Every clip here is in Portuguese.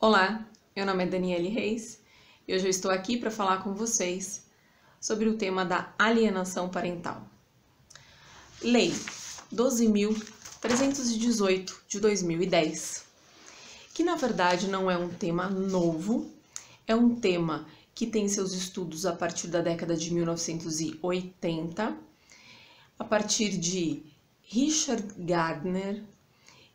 Olá, meu nome é Daniele Reis e hoje eu estou aqui para falar com vocês sobre o tema da alienação parental. Lei 12.318 de 2010, que na verdade não é um tema novo, é um tema que tem seus estudos a partir da década de 1980, a partir de Richard Gardner,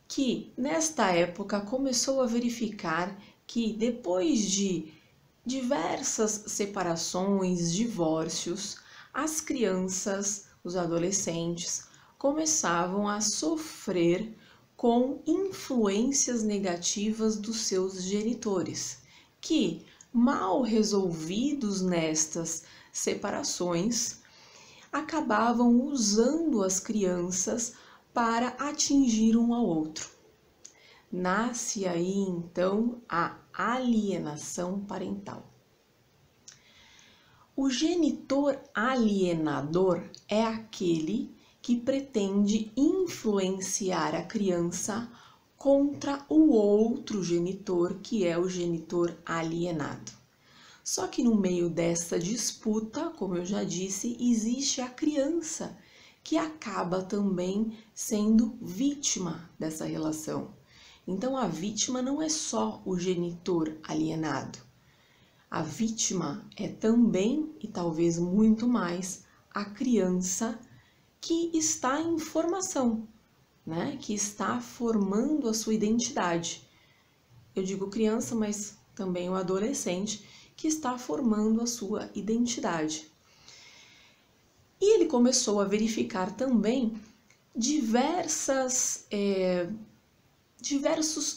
que nesta época começou a verificar que depois de diversas separações, divórcios, as crianças, os adolescentes começavam a sofrer com influências negativas dos seus genitores, que, mal resolvidos nestas separações, acabavam usando as crianças para atingir um ao outro. Nasce aí então a alienação parental. O genitor alienador é aquele que pretende influenciar a criança contra o outro genitor, que é o genitor alienado. Só que no meio dessa disputa, como eu já disse, existe a criança, que acaba também sendo vítima dessa relação. Então, a vítima não é só o genitor alienado. A vítima é também, e talvez muito mais, a criança que está em formação, né? Que está formando a sua identidade. Eu digo criança, mas também o adolescente que está formando a sua identidade. E ele começou a verificar também diversos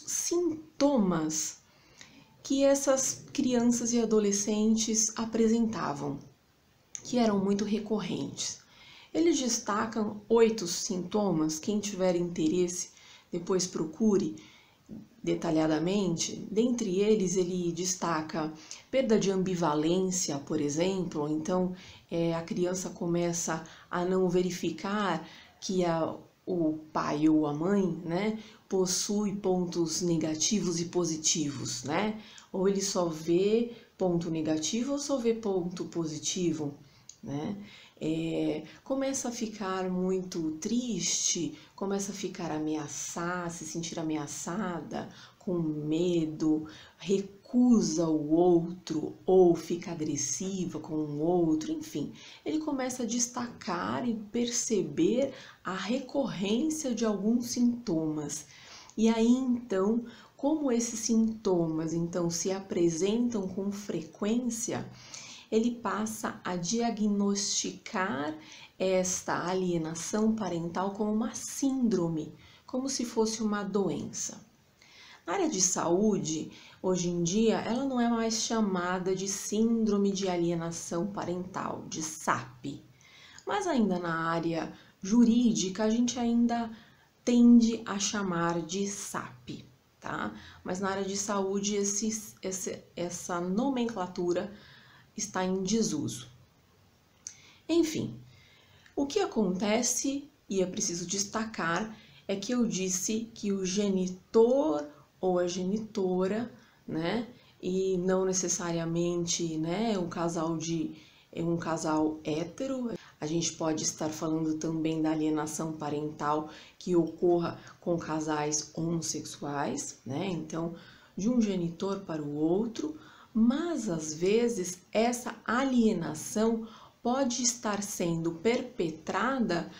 sintomas que essas crianças e adolescentes apresentavam, que eram muito recorrentes. Eles destacam 8 sintomas. Quem tiver interesse, depois procure detalhadamente. Dentre eles, ele destaca perda de ambivalência, por exemplo. Então, a criança começa a não verificar que o pai ou a mãe, né, possui pontos negativos e positivos, né? Ou ele só vê ponto negativo ou só vê ponto positivo, né? Começa a ficar muito triste, começa a ficar ameaçada, se sentir ameaçada, com medo, recusa o outro ou fica agressiva com o outro, enfim. Ele começa a destacar e perceber a recorrência de alguns sintomas. E aí, então, como esses sintomas então se apresentam com frequência, ele passa a diagnosticar esta alienação parental como uma síndrome, como se fosse uma doença. Na área de saúde, hoje em dia, ela não é mais chamada de síndrome de alienação parental, de SAP, mas ainda na área jurídica a gente ainda tende a chamar de SAP, tá? Mas na área de saúde essa nomenclatura está em desuso. Enfim, o que acontece, e é preciso destacar, é que eu disse que o genitor ou a genitora, né, e não necessariamente, né, um casal hétero, a gente pode estar falando também da alienação parental que ocorra com casais homossexuais, né, então, de um genitor para o outro, mas às vezes essa alienação pode estar sendo perpetrada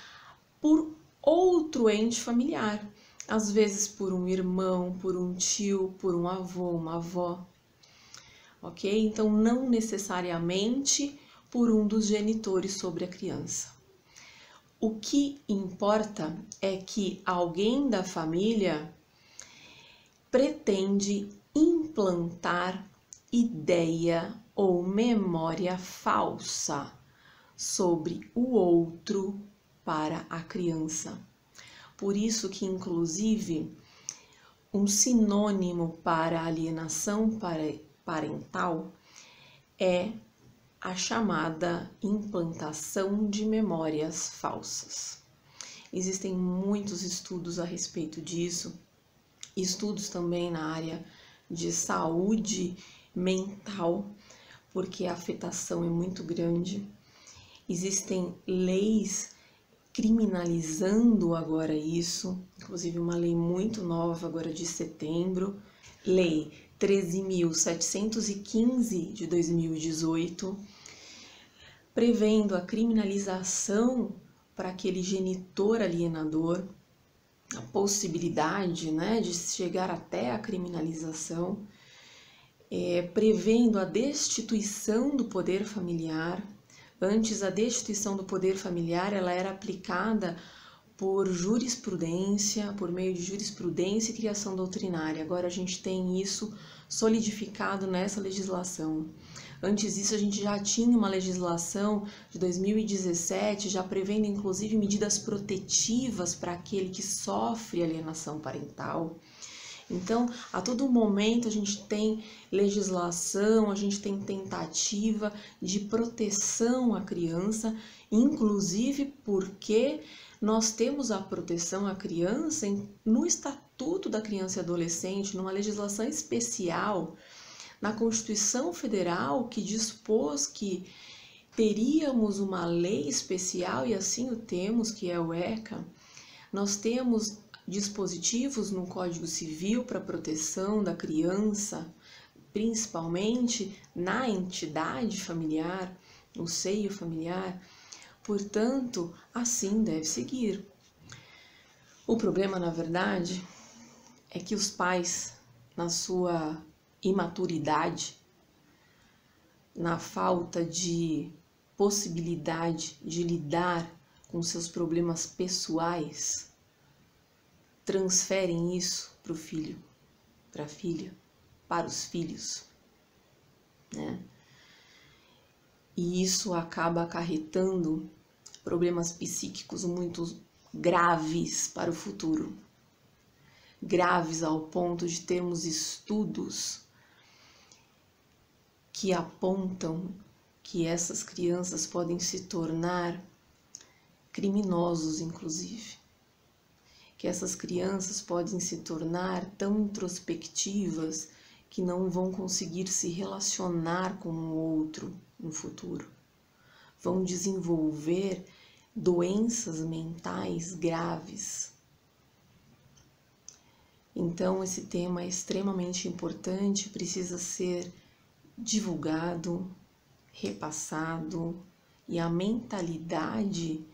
por outro ente familiar, às vezes por um irmão, por um tio, por um avô, uma avó, ok? Então, não necessariamente por um dos genitores sobre a criança. O que importa é que alguém da família pretende implantar ideia ou memória falsa sobre o outro para a criança. Por isso que, inclusive, um sinônimo para alienação parental é a chamada implantação de memórias falsas. Existem muitos estudos a respeito disso, estudos também na área de saúde mental, porque a afetação é muito grande. Existem leis criminalizando agora isso, inclusive uma lei muito nova agora de setembro, Lei 13.715 de 2018, prevendo a criminalização para aquele genitor alienador, a possibilidade, né, de chegar até a criminalização, prevendo a destituição do poder familiar. Antes, a destituição do poder familiar ela era aplicada por jurisprudência, por meio de jurisprudência e criação doutrinária. Agora a gente tem isso solidificado nessa legislação. Antes disso, a gente já tinha uma legislação de 2017, já prevendo inclusive medidas protetivas para aquele que sofre alienação parental. Então, a todo momento a gente tem legislação, a gente tem tentativa de proteção à criança, inclusive porque nós temos a proteção à criança no Estatuto da Criança e Adolescente, numa legislação especial, na Constituição Federal, que dispôs que teríamos uma lei especial, e assim o temos, que é o ECA. Nós temos dispositivos no Código Civil para proteção da criança, principalmente na entidade familiar, no seio familiar. Portanto, assim deve seguir. O problema, na verdade, é que os pais, na sua imaturidade, na falta de possibilidade de lidar com seus problemas pessoais, transferem isso para o filho, para a filha, para os filhos, né? E isso acaba acarretando problemas psíquicos muito graves para o futuro, graves ao ponto de termos estudos que apontam que essas crianças podem se tornar criminosos, inclusive. Que essas crianças podem se tornar tão introspectivas que não vão conseguir se relacionar com o outro no futuro. Vão desenvolver doenças mentais graves. Então, esse tema é extremamente importante, precisa ser divulgado, repassado, e a mentalidade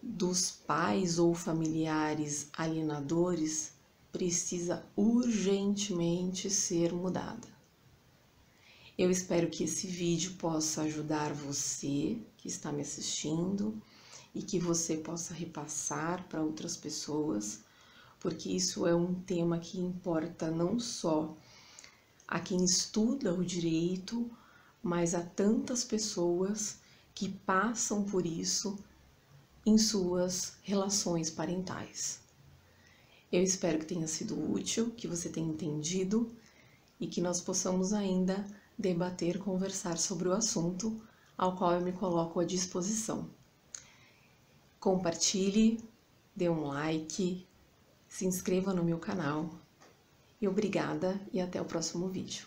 dos pais ou familiares alienadores precisa urgentemente ser mudada. Eu espero que esse vídeo possa ajudar você que está me assistindo e que você possa repassar para outras pessoas, porque isso é um tema que importa não só a quem estuda o direito, mas a tantas pessoas que passam por isso em suas relações parentais. Eu espero que tenha sido útil, que você tenha entendido e que nós possamos ainda debater, conversar sobre o assunto ao qual eu me coloco à disposição. Compartilhe, dê um like, se inscreva no meu canal e obrigada e até o próximo vídeo.